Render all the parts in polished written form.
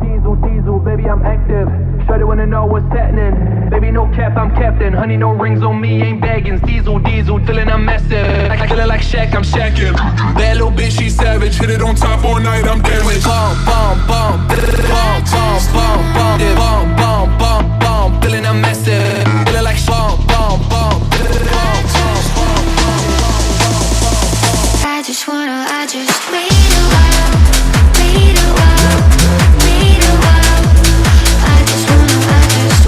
diesel, diesel, baby, I'm active. Shawty wanna know what's happening. Baby, no cap, I'm captain. Honey, no rings on me, ain't baggins. Diesel, diesel, feeling I'm massive. I feel it like Shaq, I'm Shaqin'. Bad little bitch, she savage. Hit it on top all night, I'm damaged. Bomb, bomb, bomb, bomb, bomb, bomb, bomb, bomb, bomb, bomb, bomb, feeling I'm massive. Feeling like bomb, bomb, bomb, bomb, bomb, bomb. I just wait a while, wait a while, wait a while. I just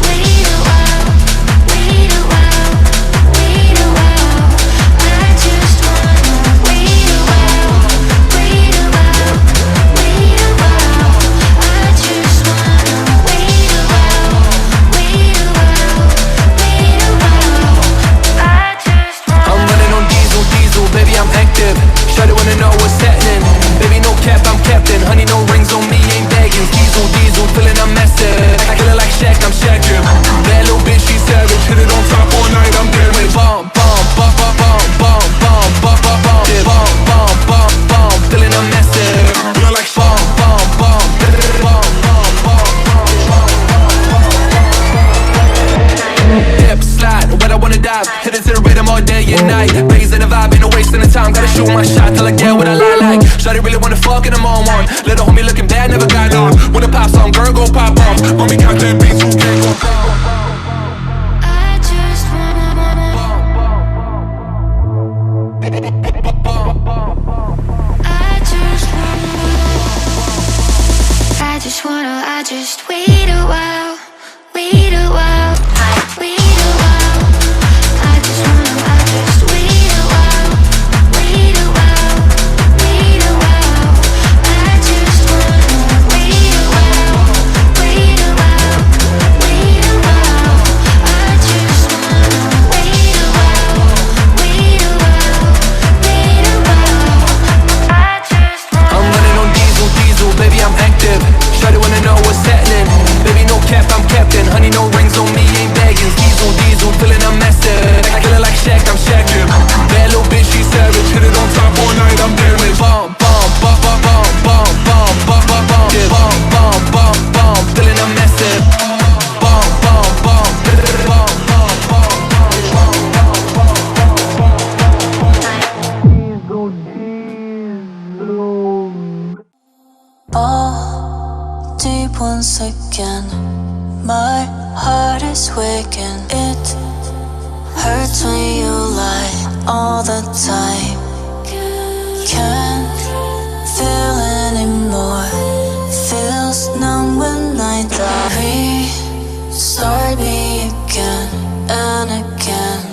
wait a while, wait a while, wait a while. I just wanna wait a while, wait a while, wait a while. I just wanna wait a while, wait a while, wait a while. I just wanna. I'm running on diesel, diesel, baby, I'm active. Shawty wanna know what's happening. Baby, no cap, I'm captain. Honey, no rings on me, ain't baggins. Diesel, diesel, feeling I'm massive. I feel it like Shaq, I'm Shaqin'. Bad little bitch, she savage. Hit it on top all night, I'm damaged. Bomb, bomb, bomb, bomb, bomb, bomb, bomb, bomb, bomb, bomb, bomb, bomb, bomb, feeling I'm massive. Feeling like bomb, bomb, bomb, bomb, bomb, bomb. Dip, slide, when I wanna dive. Hit it to the rhythm all day and night. Raising the vibe, ain't no wasting the time. Gotta shoot my shot till I get what I like. Shawty really wanna fuck and I'm on one. Little homie looking bad, never got none. When a pop song, girl go pop off. Mommy count that beats, who can't go? I just wanna. I just wait a while, wait a while, wait a while. I just wait a while, wait a while, wait a while. I just wanna wait a while, wait a while, wait a while. I just wanna wait a while, wait a while, wait a while. I just wanna. I'm running on diesel, diesel, baby, I'm active. Shawty wanna know what's happening. Baby, no cap, I'm captain. Honey, no rings on me, ain't baggins. Diesel, diesel, feeling I'm massive. I feel it like Shaq, I'm Shaqin'. Bad little bitch, she savage. Hit it on top all night, I'm damaged. Bomb, bomb, bomb, bomb, bomb, bomb, bomb, bomb, bomb, bomb, bomb, bomb, bomb, feeling I'm massive. Bomb, bomb, bomb, bomb, bomb, bomb. Oh, deep once again. My heart is waking. It hurts when you lie all the time. Can't feel anymore. Feels numb when I die. Restart me again and again.